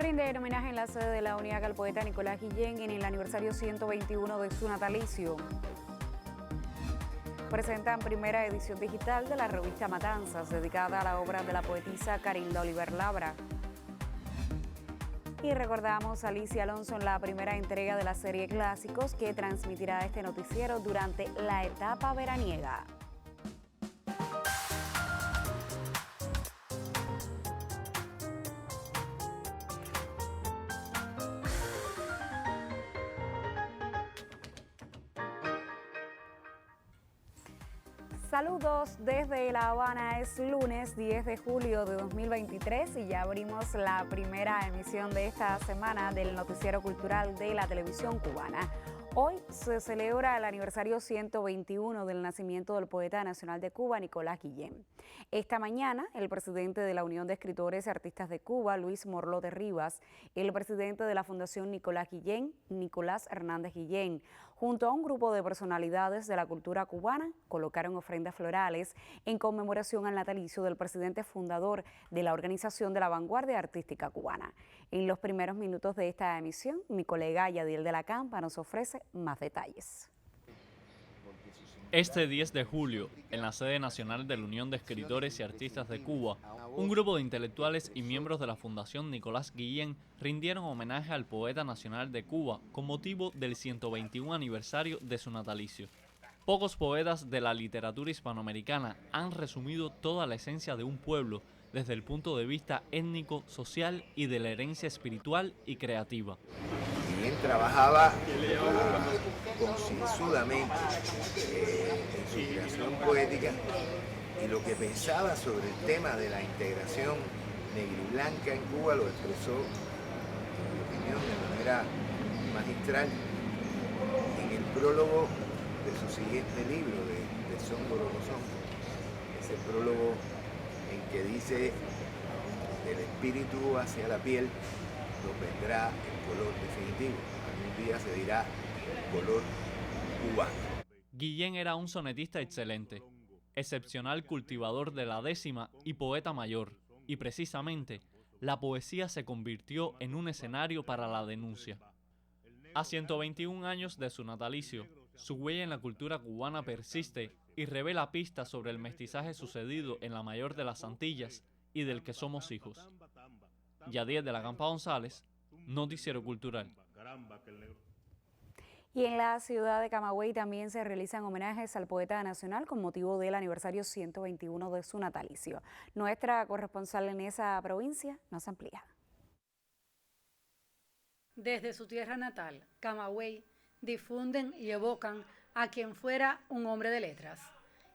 Rinde homenaje en la sede de la UNIAC al poeta Nicolás Guillén en el aniversario 121 de su natalicio. Presentan primera edición digital de la revista Matanzas, dedicada a la obra de la poetisa Carilda Oliver Labra. Y recordamos a Alicia Alonso en la primera entrega de la serie Clásicos que transmitirá este noticiero durante la etapa veraniega. Saludos desde La Habana, es lunes 10 de julio de 2023 y ya abrimos la primera emisión de esta semana del noticiero cultural de la televisión cubana. Hoy se celebra el aniversario 121 del nacimiento del poeta nacional de Cuba, Nicolás Guillén. Esta mañana, el presidente de la Unión de Escritores y Artistas de Cuba, Luis Morlote Rivas, el presidente de la Fundación Nicolás Guillén, Nicolás Hernández Guillén, junto a un grupo de personalidades de la cultura cubana, colocaron ofrendas florales en conmemoración al natalicio del presidente fundador de la Organización de la Vanguardia Artística Cubana. En los primeros minutos de esta emisión, mi colega Yadiel de la Campa nos ofrece más detalles. Este 10 de julio, en la sede nacional de la Unión de Escritores y Artistas de Cuba, un grupo de intelectuales y miembros de la Fundación Nicolás Guillén rindieron homenaje al poeta nacional de Cuba con motivo del 121 aniversario de su natalicio. Pocos poetas de la literatura hispanoamericana han resumido toda la esencia de un pueblo desde el punto de vista étnico, social y de la herencia espiritual y creativa. Guillén trabajaba concienzudamente en su creación poética y lo que pensaba sobre el tema de la integración negra y blanca en Cuba lo expresó, en mi opinión, de manera magistral en el prólogo de su siguiente libro, de Son Borobozón. Ese prólogo en que dice: del espíritu hacia la piel nos vendrá el color definitivo. Algún día se dirá color cubano. Guillén era un sonetista excelente, excepcional cultivador de la décima y poeta mayor, y precisamente la poesía se convirtió en un escenario para la denuncia. A 121 años de su natalicio, su huella en la cultura cubana persiste y revela pistas sobre el mestizaje sucedido en la mayor de las Antillas y del que somos hijos. Yadiel de la Campa González, Noticiero Cultural. Y en la ciudad de Camagüey también se realizan homenajes al poeta nacional con motivo del aniversario 121 de su natalicio. Nuestra corresponsal en esa provincia nos amplía. Desde su tierra natal, Camagüey, difunden y evocan a quien fuera un hombre de letras.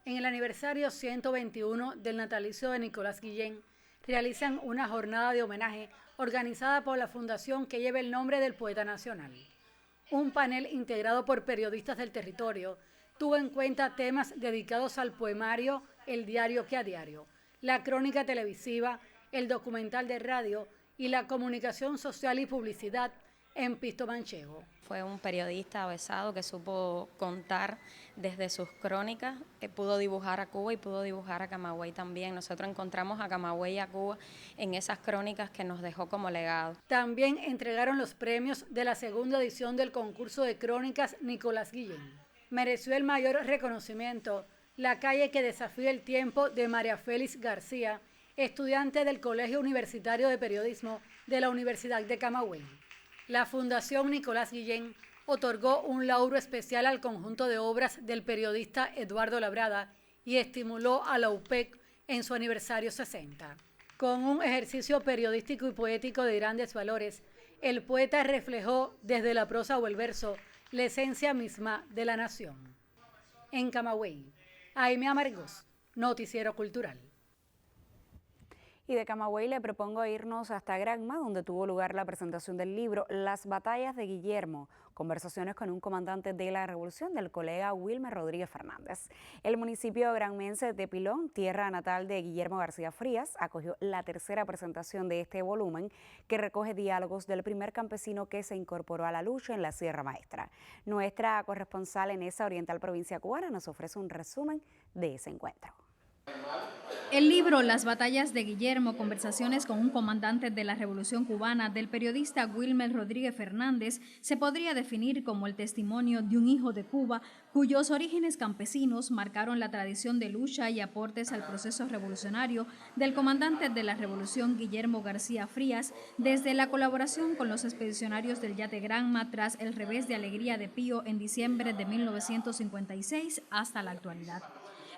En el aniversario 121 del natalicio de Nicolás Guillén, realizan una jornada de homenaje organizada por la fundación que lleva el nombre del poeta nacional. Un panel integrado por periodistas del territorio tuvo en cuenta temas dedicados al poemario El Diario que a Diario, la crónica televisiva, el documental de radio y la comunicación social y publicidad en Pisto Manchego. Fue un periodista avesado que supo contar desde sus crónicas, que pudo dibujar a Cuba y pudo dibujar a Camagüey también. Nosotros encontramos a Camagüey y a Cuba en esas crónicas que nos dejó como legado. También entregaron los premios de la segunda edición del concurso de crónicas Nicolás Guillén. Mereció el mayor reconocimiento La calle que desafía el tiempo de María Félix García, estudiante del Colegio Universitario de Periodismo de la Universidad de Camagüey. La Fundación Nicolás Guillén otorgó un lauro especial al conjunto de obras del periodista Eduardo Labrada y estimuló a la UPEC en su aniversario 60. Con un ejercicio periodístico y poético de grandes valores, el poeta reflejó desde la prosa o el verso la esencia misma de la nación. En Camagüey, Aimee Amargós, Noticiero Cultural. Y de Camagüey le propongo irnos hasta Granma, donde tuvo lugar la presentación del libro Las batallas de Guillermo, conversaciones con un comandante de la revolución del colega Wilmer Rodríguez Fernández. El municipio granmense de Pilón, tierra natal de Guillermo García Frías, acogió la tercera presentación de este volumen que recoge diálogos del primer campesino que se incorporó a la lucha en la Sierra Maestra. Nuestra corresponsal en esa oriental provincia cubana nos ofrece un resumen de ese encuentro. El libro Las batallas de Guillermo, conversaciones con un comandante de la Revolución Cubana del periodista Wilmer Rodríguez Fernández se podría definir como el testimonio de un hijo de Cuba cuyos orígenes campesinos marcaron la tradición de lucha y aportes al proceso revolucionario del comandante de la Revolución Guillermo García Frías, desde la colaboración con los expedicionarios del Yate Granma tras el revés de Alegría de Pío en diciembre de 1956 hasta la actualidad.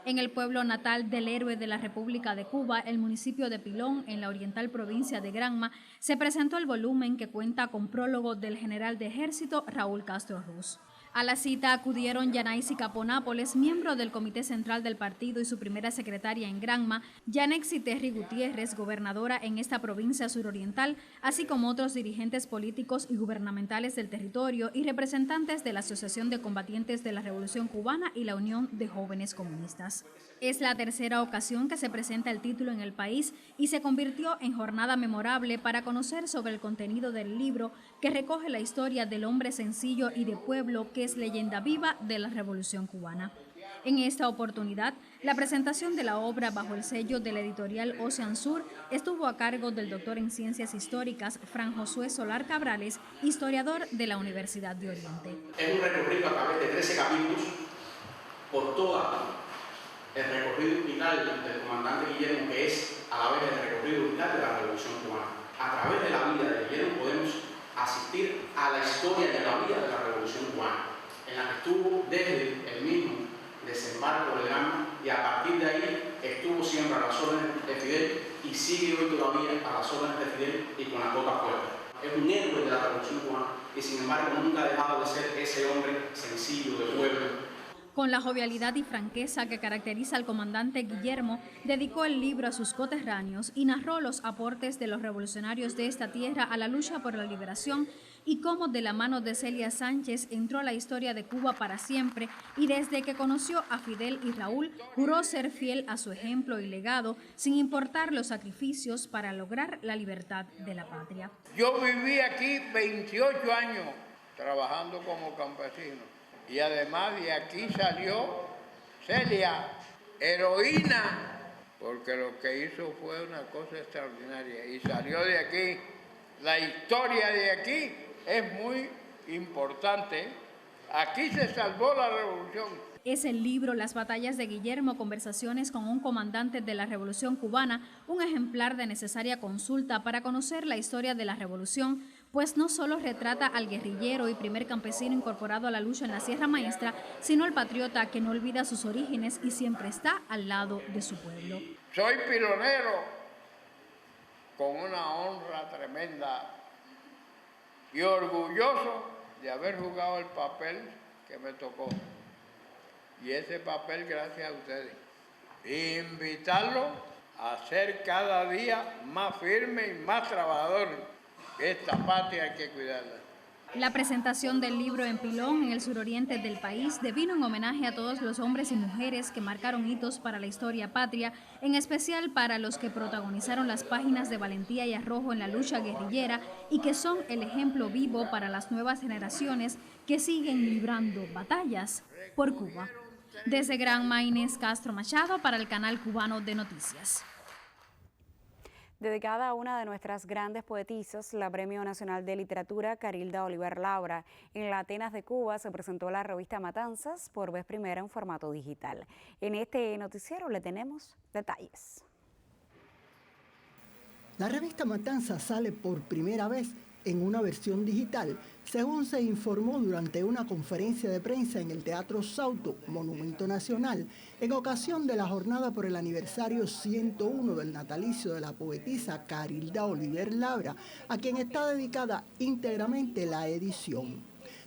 En el pueblo natal del héroe de la República de Cuba, el municipio de Pilón, en la oriental provincia de Granma, se presentó el volumen que cuenta con prólogo del general de ejército Raúl Castro Ruz. A la cita acudieron Yanaisi Capó Nápoles, miembro del Comité Central del Partido y su primera secretaria en Granma, Yanexi Terry Gutiérrez, gobernadora en esta provincia suroriental, así como otros dirigentes políticos y gubernamentales del territorio y representantes de la Asociación de Combatientes de la Revolución Cubana y la Unión de Jóvenes Comunistas. Es la tercera ocasión que se presenta el título en el país y se convirtió en jornada memorable para conocer sobre el contenido del libro que recoge la historia del hombre sencillo y de pueblo que es leyenda viva de la Revolución Cubana. En esta oportunidad, la presentación de la obra bajo el sello de la editorial Ocean Sur estuvo a cargo del doctor en Ciencias Históricas Fran Josué Solar Cabrales, historiador de la Universidad de Oriente. Es un recorrido a través de 13 capítulos por toda el recorrido vital del comandante Guillermo, que es a la vez el recorrido vital de la Revolución Cubana. A través de la vida de Guillermo podemos asistir a la historia de la vida de la Revolución Cubana, en la que estuvo desde el mismo desembarco del Granma y a partir de ahí estuvo siempre a las órdenes de Fidel y sigue hoy todavía a las órdenes de Fidel y con las botas puestas. Es un héroe de la Revolución Cubana y sin embargo nunca ha dejado de ser ese hombre sencillo de pueblo. Con la jovialidad y franqueza que caracteriza al comandante Guillermo, dedicó el libro a sus coterráneos y narró los aportes de los revolucionarios de esta tierra a la lucha por la liberación y cómo de la mano de Celia Sánchez entró a la historia de Cuba para siempre y desde que conoció a Fidel y Raúl, juró ser fiel a su ejemplo y legado sin importar los sacrificios para lograr la libertad de la patria. Yo viví aquí 28 años trabajando como campesino. Y además de aquí salió Celia, heroína, porque lo que hizo fue una cosa extraordinaria. Y salió de aquí, la historia de aquí es muy importante. Aquí se salvó la revolución. Es el libro Las batallas de Guillermo, conversaciones con un comandante de la Revolución Cubana, un ejemplar de necesaria consulta para conocer la historia de la revolución, pues no solo retrata al guerrillero y primer campesino incorporado a la lucha en la Sierra Maestra, sino al patriota que no olvida sus orígenes y siempre está al lado de su pueblo. Soy pilonero con una honra tremenda y orgulloso de haber jugado el papel que me tocó. Y ese papel gracias a ustedes. Invitarlo a ser cada día más firme y más trabajador. Esta patria hay que cuidarla. La presentación del libro en Pilón, en el suroriente del país, devino en homenaje a todos los hombres y mujeres que marcaron hitos para la historia patria, en especial para los que protagonizaron las páginas de valentía y arrojo en la lucha guerrillera y que son el ejemplo vivo para las nuevas generaciones que siguen librando batallas por Cuba. Desde Granma, Inés Castro Machado para el Canal Cubano de Noticias. Dedicada a una de nuestras grandes poetisas, la Premio Nacional de Literatura Carilda Oliver Laura. En la Atenas de Cuba se presentó la revista Matanzas por vez primera en formato digital. En este noticiero le tenemos detalles. La revista Matanzas sale por primera vez en una versión digital, según se informó durante una conferencia de prensa en el Teatro Sauto, Monumento Nacional, en ocasión de la jornada por el aniversario 101 del natalicio de la poetisa Carilda Oliver Laura, a quien está dedicada íntegramente la edición.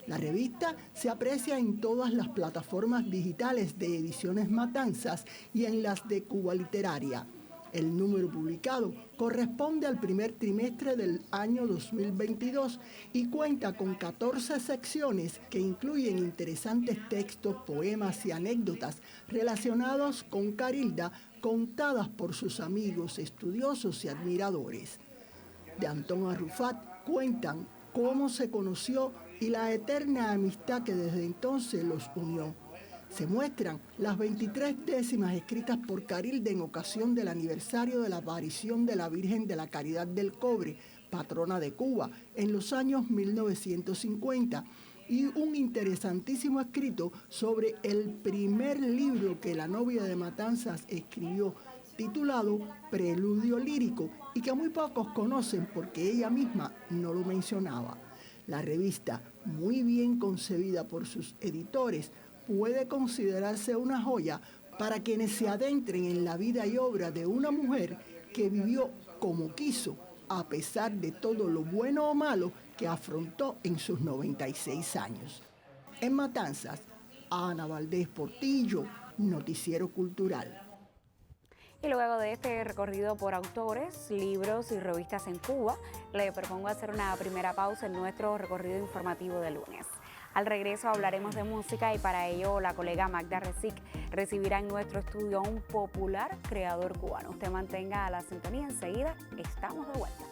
La revista se aprecia en todas las plataformas digitales de Ediciones Matanzas y en las de Cuba Literaria. El número publicado corresponde al primer trimestre del año 2022 y cuenta con 14 secciones que incluyen interesantes textos, poemas y anécdotas relacionados con Carilda, contadas por sus amigos, estudiosos y admiradores. De Antón Arrufat cuentan cómo se conoció y la eterna amistad que desde entonces los unió. se muestran las 23 décimas escritas por Carilda en ocasión del aniversario de la aparición de la Virgen de la Caridad del Cobre, patrona de Cuba, en los años 1950, y un interesantísimo escrito sobre el primer libro que la novia de Matanzas escribió, titulado Preludio Lírico, y que muy pocos conocen porque ella misma no lo mencionaba. La revista, muy bien concebida por sus editores, puede considerarse una joya para quienes se adentren en la vida y obra de una mujer que vivió como quiso, a pesar de todo lo bueno o malo que afrontó en sus 96 años. En Matanzas, Ana Valdés Portillo, Noticiero Cultural. Y luego de este recorrido por autores, libros y revistas en Cuba, le propongo hacer una primera pausa en nuestro recorrido informativo de lunes. Al regreso hablaremos de música y para ello la colega Magda Resic recibirá en nuestro estudio a un popular creador cubano. Usted mantenga la sintonía, enseguida estamos de vuelta.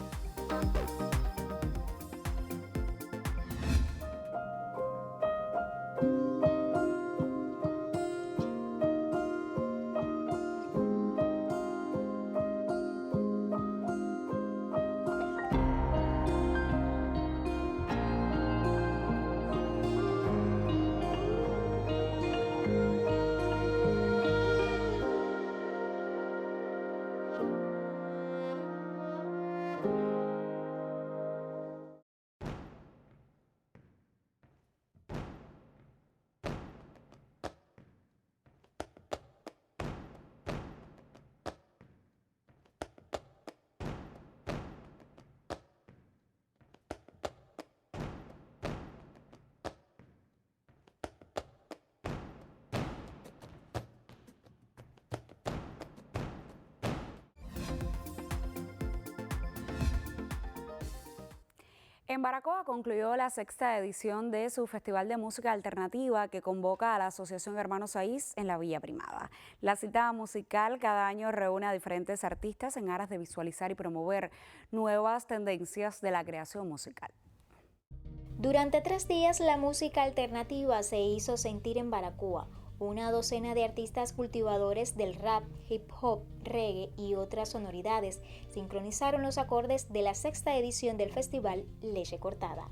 En Baracoa concluyó la 6ª edición de su Festival de Música Alternativa que convoca a la Asociación Hermanos Saiz en la Villa Primada. La cita musical cada año reúne a diferentes artistas en aras de visualizar y promover nuevas tendencias de la creación musical. Durante 3 días la música alternativa se hizo sentir en Baracoa. Una docena de artistas cultivadores del rap, hip hop, reggae y otras sonoridades sincronizaron los acordes de la 6ª edición del festival Leche Cortada.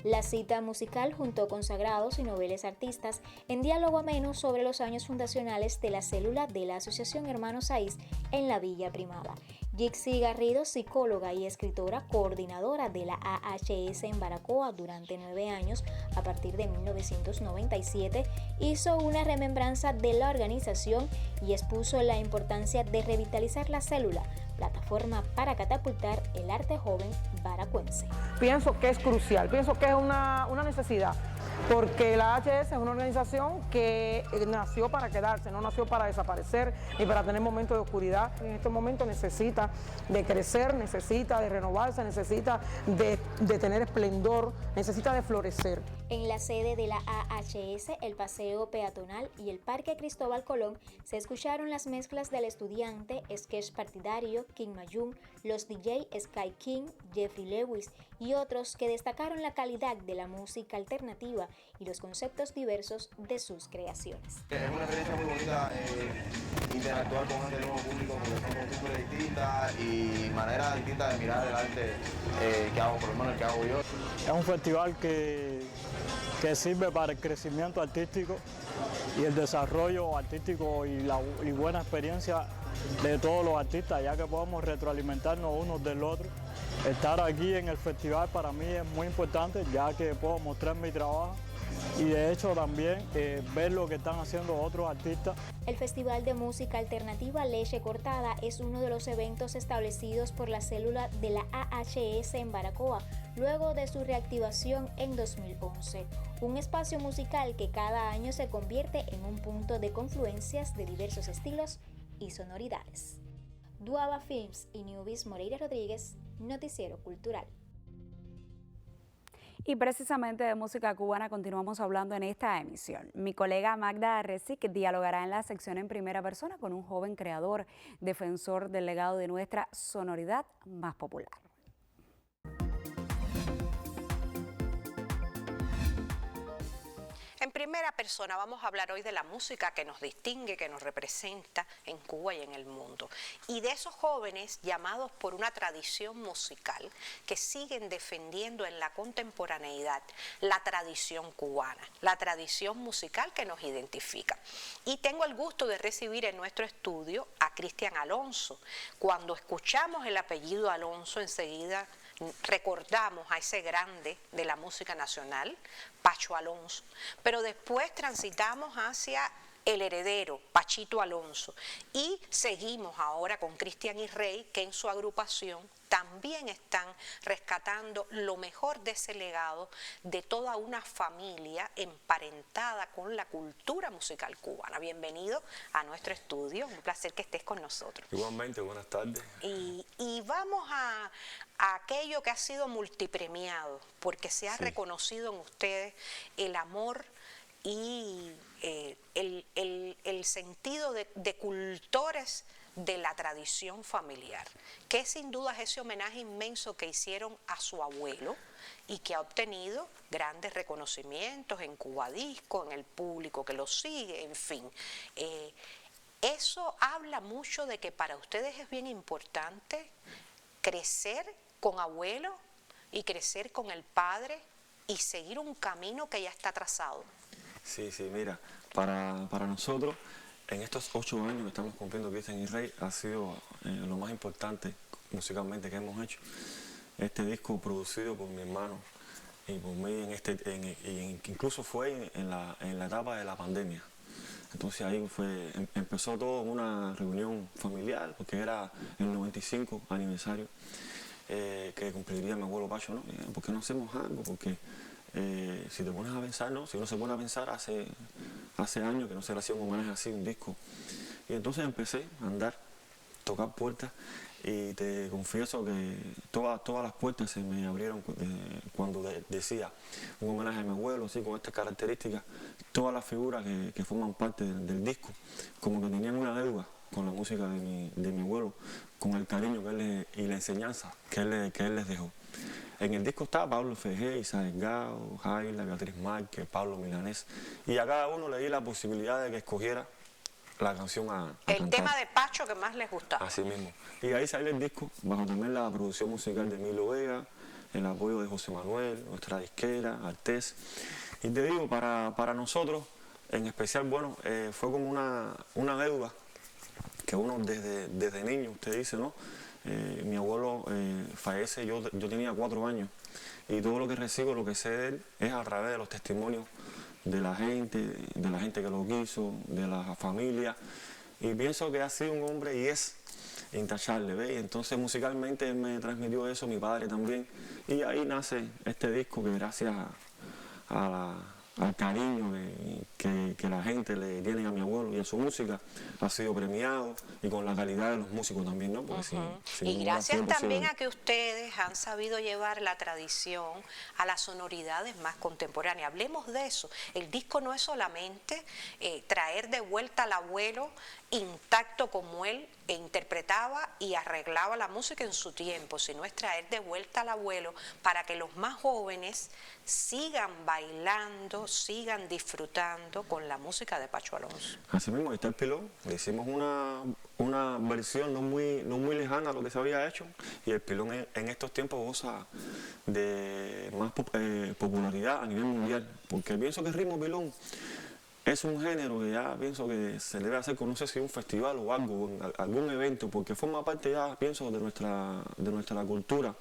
La cita musical juntó consagrados y noveles artistas en diálogo ameno sobre los años fundacionales de la célula de la Asociación Hermanos Saiz en la Villa Primada. Jixi Garrido, psicóloga y escritora, coordinadora de la AHS en Baracoa durante 9 años, a partir de 1997, hizo una remembranza de la organización y expuso la importancia de revitalizar la célula, plataforma para catapultar el arte joven baracuense. Pienso que es crucial, pienso que es una necesidad, porque la AHS es una organización que nació para quedarse, no nació para desaparecer ni para tener momentos de oscuridad. En este momento necesita de crecer, necesita de renovarse, necesita de tener esplendor, necesita de florecer. En la sede de la AHS, el Paseo Peatonal y el Parque Cristóbal Colón se escucharon las mezclas del Estudiante, Sketch Partidario, King Mayum, los DJ Sky King, Jeffrey Lewis y otros que destacaron la calidad de la música alternativa y los conceptos diversos de sus creaciones. Es una experiencia muy bonita interactuar con gente de nuevo público porque son súper distintas y maneras distintas de mirar el arte que hago, por lo menos el que hago yo. Es un festival que sirve para el crecimiento artístico y el desarrollo artístico y buena experiencia de todos los artistas, ya que podemos retroalimentarnos unos del otro. Estar aquí en el festival para mí es muy importante, ya que puedo mostrar mi trabajo y de hecho también ver lo que están haciendo otros artistas. El Festival de Música Alternativa Leche Cortada es uno de los eventos establecidos por la célula de la AHS en Baracoa, luego de su reactivación en 2011. Un espacio musical que cada año se convierte en un punto de confluencias de diversos estilos y sonoridades. Duaba Films y Newbies Moreira Rodríguez, Noticiero Cultural. Y precisamente de música cubana continuamos hablando en esta emisión. Mi colega Magda Resic dialogará en la sección en primera persona con un joven creador, defensor del legado de nuestra sonoridad más popular. En primera persona vamos a hablar hoy de la música que nos distingue, que nos representa en Cuba y en el mundo. Y de esos jóvenes llamados por una tradición musical que siguen defendiendo en la contemporaneidad la tradición cubana, la tradición musical que nos identifica. Y tengo el gusto de recibir en nuestro estudio a Cristian Alonso. Cuando escuchamos el apellido Alonso, enseguida recordamos a ese grande de la música nacional, Pacho Alonso, pero después transitamos hacia el heredero, Pachito Alonso, y seguimos ahora con Cristian y Rey, que en su agrupación también están rescatando lo mejor de ese legado de toda una familia emparentada con la cultura musical cubana. Bienvenido a nuestro estudio, un placer que estés con nosotros. Igualmente, buenas tardes. Y vamos a aquello que ha sido multipremiado, porque se ha reconocido en ustedes el amor y el sentido de cultores de la tradición familiar, que sin duda es ese homenaje inmenso que hicieron a su abuelo y que ha obtenido grandes reconocimientos en Cuba Disco, en el público que lo sigue, en fin. Eso habla mucho de que para ustedes es bien importante crecer con abuelo y crecer con el padre y seguir un camino que ya está trazado. Sí, mira, para nosotros, en estos 8 años que estamos cumpliendo Cristian y Rey, ha sido lo más importante musicalmente que hemos hecho. Este disco producido por mi hermano y por mí, incluso fue en la etapa de la pandemia. Entonces ahí empezó todo una reunión familiar, porque era el 95 aniversario que cumpliría mi abuelo Pacho, ¿no? ¿Por qué no hacemos algo? Porque si te pones a pensar, ¿no? Si uno se pone a pensar, hace años que no se le hacía un homenaje así, un disco. Y entonces empecé a andar, tocar puertas, y te confieso que todas las puertas se me abrieron cuando decía un homenaje a mi abuelo, así, con estas características. Todas las figuras que forman parte del disco, como que tenían una deuda con la música de mi abuelo, con el cariño y la enseñanza que él les dejó. En el disco está Pablo Fejé, Isaac Gao, Jaila, Beatriz Márquez, Pablo Milanés, y a cada uno le di la posibilidad de que escogiera la canción a el cantar. Tema de Pacho que más les gustaba. Así mismo. Y ahí sale el disco, bajo también la producción musical de Emilio Vega, el apoyo de José Manuel, nuestra disquera, Artés. Y te digo, para nosotros, en especial, bueno, fue como una deuda que uno desde niño, usted dice, ¿no? Mi abuelo fallece, yo tenía 4 años, y todo lo que recibo, lo que sé de él, es a través de los testimonios de la gente que lo quiso, de la familia, y pienso que ha sido un hombre y es intachable, ¿ves? Y entonces musicalmente él me transmitió eso, mi padre también, y ahí nace este disco que gracias al cariño que la gente le tiene a mi abuelo y a su música, ha sido premiado, y con la calidad de los músicos también, ¿no? Porque y gracias también a que ustedes han sabido llevar la tradición a las sonoridades más contemporáneas. Hablemos de eso. El disco no es solamente traer de vuelta al abuelo intacto como él interpretaba y arreglaba la música en su tiempo, sino es traer de vuelta al abuelo para que los más jóvenes sigan bailando, sigan disfrutando con la música de Pacho Alonso. Así mismo, ahí está el Pilón. Le hicimos una versión no muy lejana a lo que se había hecho, y el Pilón en estos tiempos goza de más popularidad a nivel mundial, porque pienso que el ritmo Pilón es un género que ya pienso que se debe hacer con, no sé si un festival o algo, algún evento, porque forma parte ya, pienso, de nuestra cultura.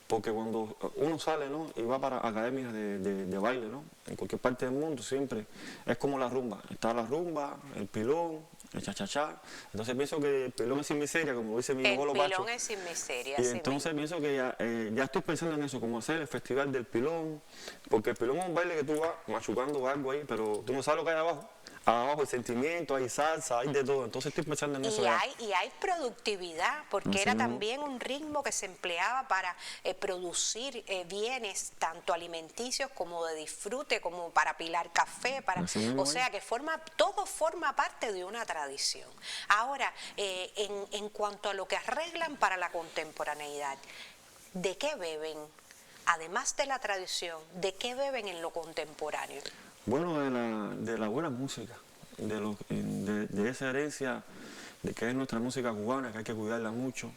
Porque cuando uno sale, ¿no? Y va para academias de baile, ¿no? En cualquier parte del mundo siempre es como la rumba. Está la rumba, el pilón, el cha-cha-cha. Entonces pienso que el pilón es sin miseria, como dice mi abuelo Pacho. El pilón es sin miseria. Y entonces pienso que ya estoy pensando en eso, como hacer el festival del pilón. Porque el pilón es un baile que tú vas machucando algo ahí, pero tú no sabes lo que hay abajo. Abajo hay sentimiento, hay salsa, hay de todo. Entonces estoy pensando en eso. Y hay productividad, porque era también un ritmo que se empleaba para producir bienes, tanto alimenticios como de disfrute, como para pilar café, o sea que todo forma parte de una tradición. Ahora, en cuanto a lo que arreglan para la contemporaneidad, ¿de qué beben? Además de la tradición, ¿de qué beben en lo contemporáneo? Bueno, de la buena música, de esa herencia, de que es nuestra música cubana, que hay que cuidarla mucho.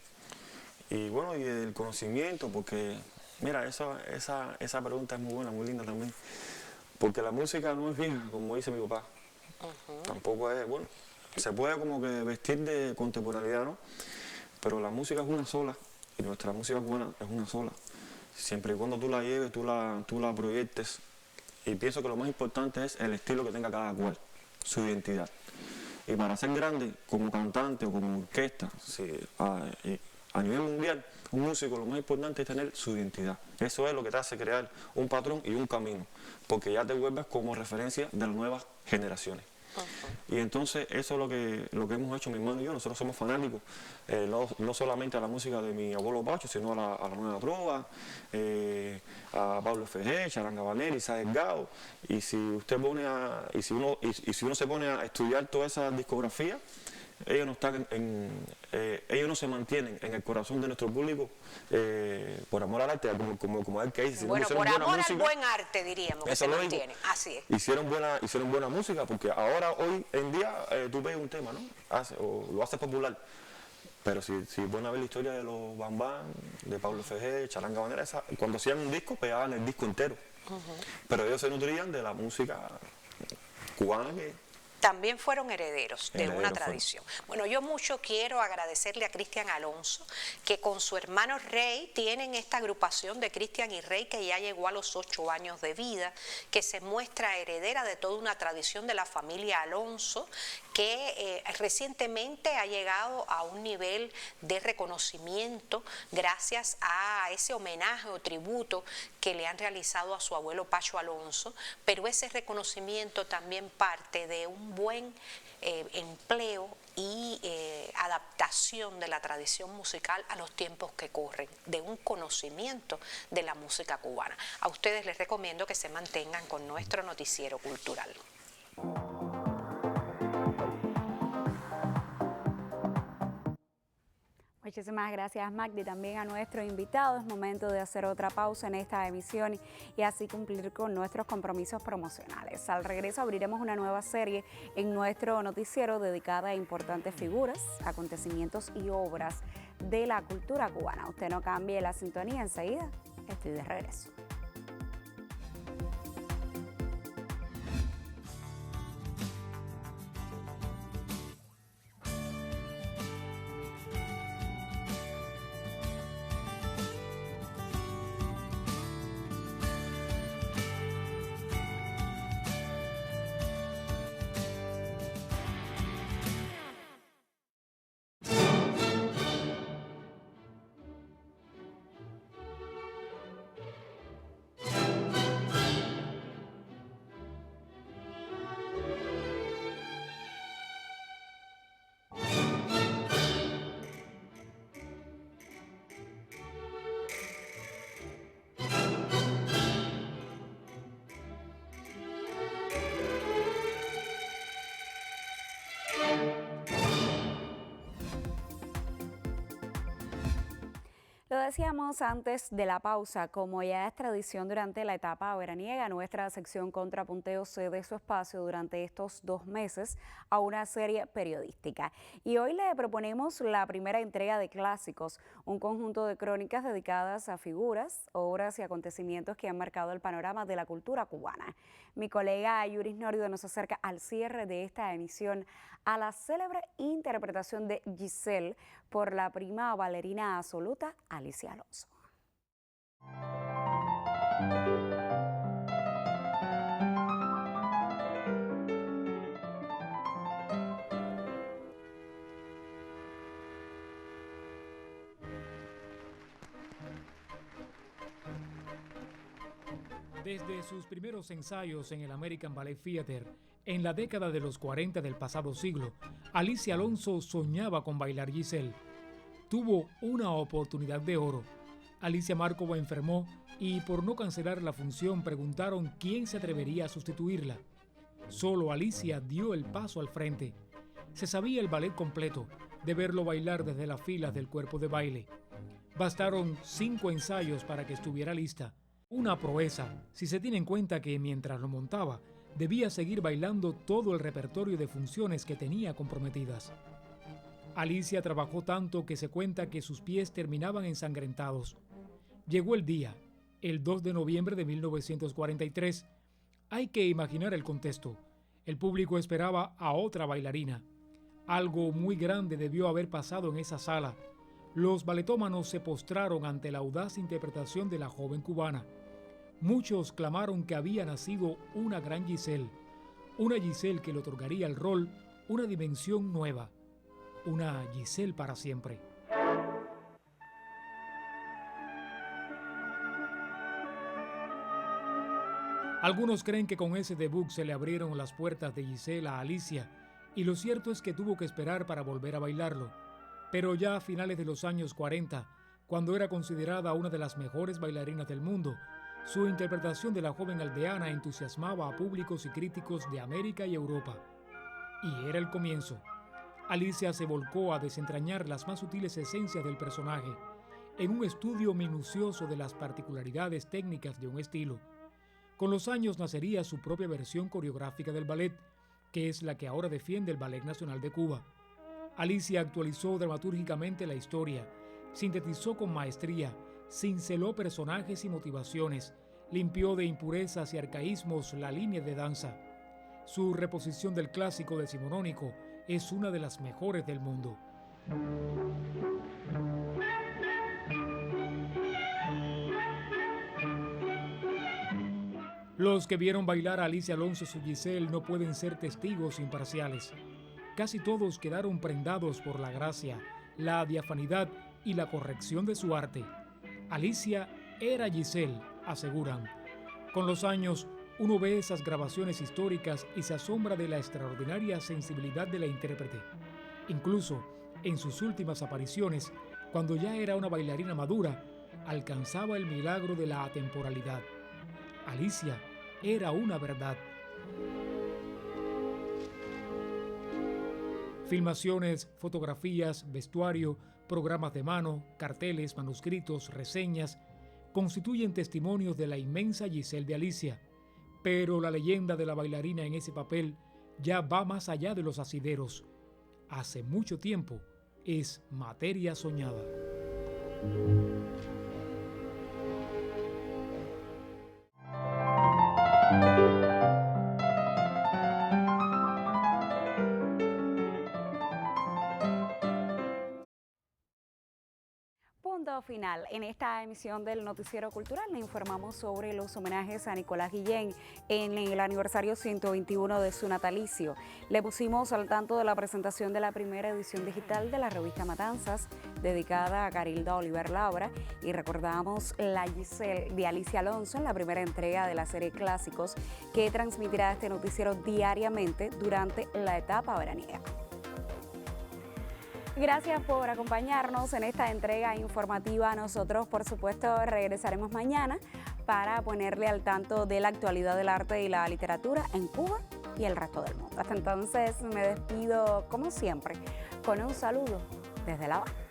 Y bueno, y del conocimiento, porque, mira, esa pregunta es muy buena, muy linda también. Porque la música no es vieja, como dice mi papá. Tampoco es, bueno, se puede como que vestir de contemporaneidad, ¿no? Pero la música es una sola, y nuestra música cubana es una sola. Siempre y cuando tú la lleves, tú la proyectes. Y pienso que lo más importante es el estilo que tenga cada cual, su identidad. Y para ser grande, como cantante o como orquesta, a nivel mundial, un músico lo más importante es tener su identidad. Eso es lo que te hace crear un patrón y un camino, porque ya te vuelves como referencia de las nuevas generaciones. Y entonces eso es lo que hemos hecho mi hermano y yo. Nosotros somos fanáticos, no solamente a la música de mi abuelo Pacho, sino a la Nueva Trova, a Pablo Fejé, Charanga Vanelli, Isaac Delgado. Y si usted si uno se pone a estudiar toda esa discografía, ellos no se mantienen en el corazón de nuestro público por amor al arte, como él que dice. Bueno, por amor al buen arte, diríamos, que se mantiene. Así es. Hicieron buena música, porque ahora, hoy en día, tú ves un tema, ¿no? O lo haces popular. Pero si pueden ver la historia de los Bambán, de Pablo Fejé, Charanga Banera, cuando hacían un disco, pegaban el disco entero. Pero ellos se nutrían de la música cubana que también fueron herederos de una tradición. Bueno, yo mucho quiero agradecerle a Cristian Alonso, que con su hermano Rey tienen esta agrupación de Cristian y Rey, que ya llegó a los 8 años de vida, que se muestra heredera de toda una tradición de la familia Alonso, que recientemente ha llegado a un nivel de reconocimiento gracias a ese homenaje o tributo que le han realizado a su abuelo Pacho Alonso, pero ese reconocimiento también parte de un buen empleo y adaptación de la tradición musical a los tiempos que corren, de un conocimiento de la música cubana. A ustedes les recomiendo que se mantengan con nuestro noticiero cultural. Muchísimas gracias, Magdi, también a nuestro invitado. Es momento de hacer otra pausa en esta emisión y así cumplir con nuestros compromisos promocionales. Al regreso abriremos una nueva serie en nuestro noticiero dedicada a importantes figuras, acontecimientos y obras de la cultura cubana. Usted no cambie la sintonía, enseguida estoy de regreso. Lo decíamos antes de la pausa, como ya es tradición durante la etapa veraniega, nuestra sección Contrapunteo cede su espacio durante estos 2 meses a una serie periodística. Y hoy le proponemos la primera entrega de Clásicos, un conjunto de crónicas dedicadas a figuras, obras y acontecimientos que han marcado el panorama de la cultura cubana. Mi colega Yuris Nórdido nos acerca al cierre de esta emisión a la célebre interpretación de Giselle por la prima bailarina absoluta Alicia Alonso. Desde sus primeros ensayos en el American Ballet Theater, en la década de los 40 del pasado siglo, Alicia Alonso soñaba con bailar Giselle. Tuvo una oportunidad de oro. Alicia Markova enfermó y por no cancelar la función preguntaron quién se atrevería a sustituirla. Solo Alicia dio el paso al frente. Se sabía el ballet completo, de verlo bailar desde las filas del cuerpo de baile. Bastaron 5 ensayos para que estuviera lista. Una proeza, si se tiene en cuenta que mientras lo montaba, debía seguir bailando todo el repertorio de funciones que tenía comprometidas. Alicia trabajó tanto que se cuenta que sus pies terminaban ensangrentados. Llegó el día, el 2 de noviembre de 1943. Hay que imaginar el contexto. El público esperaba a otra bailarina. Algo muy grande debió haber pasado en esa sala. Los baletómanos se postraron ante la audaz interpretación de la joven cubana. Muchos clamaron que había nacido una gran Giselle, una Giselle que le otorgaría al rol una dimensión nueva, una Giselle para siempre. Algunos creen que con ese debut se le abrieron las puertas de Giselle a Alicia, y lo cierto es que tuvo que esperar para volver a bailarlo. Pero ya a finales de los años 40, cuando era considerada una de las mejores bailarinas del mundo, su interpretación de la joven aldeana entusiasmaba a públicos y críticos de América y Europa. Y era el comienzo. Alicia se volcó a desentrañar las más sutiles esencias del personaje, en un estudio minucioso de las particularidades técnicas de un estilo. Con los años nacería su propia versión coreográfica del ballet, que es la que ahora defiende el Ballet Nacional de Cuba. Alicia actualizó dramatúrgicamente la historia, sintetizó con maestría, cinceló personajes y motivaciones, limpió de impurezas y arcaísmos la línea de danza. Su reposición del clásico decimonónico es una de las mejores del mundo. Los que vieron bailar a Alicia Alonso y su Giselle no pueden ser testigos imparciales. Casi todos quedaron prendados por la gracia, la diafanidad y la corrección de su arte. Alicia era Giselle, aseguran. Con los años, uno ve esas grabaciones históricas y se asombra de la extraordinaria sensibilidad de la intérprete. Incluso, en sus últimas apariciones, cuando ya era una bailarina madura, alcanzaba el milagro de la atemporalidad. Alicia era una verdad. Filmaciones, fotografías, vestuario, programas de mano, carteles, manuscritos, reseñas, constituyen testimonios de la inmensa Giselle de Alicia. Pero la leyenda de la bailarina en ese papel ya va más allá de los asideros. Hace mucho tiempo es materia soñada. Punto final. En esta emisión del Noticiero Cultural le informamos sobre los homenajes a Nicolás Guillén en el aniversario 121 de su natalicio. Le pusimos al tanto de la presentación de la primera edición digital de la revista Matanzas, dedicada a Carilda Oliver Labra, y recordamos la Giselle de Alicia Alonso en la primera entrega de la serie Clásicos, que transmitirá este noticiero diariamente durante la etapa veraniega. Gracias por acompañarnos en esta entrega informativa. Nosotros, por supuesto, regresaremos mañana para ponerle al tanto de la actualidad del arte y la literatura en Cuba y el resto del mundo. Hasta entonces, me despido, como siempre, con un saludo desde La Habana.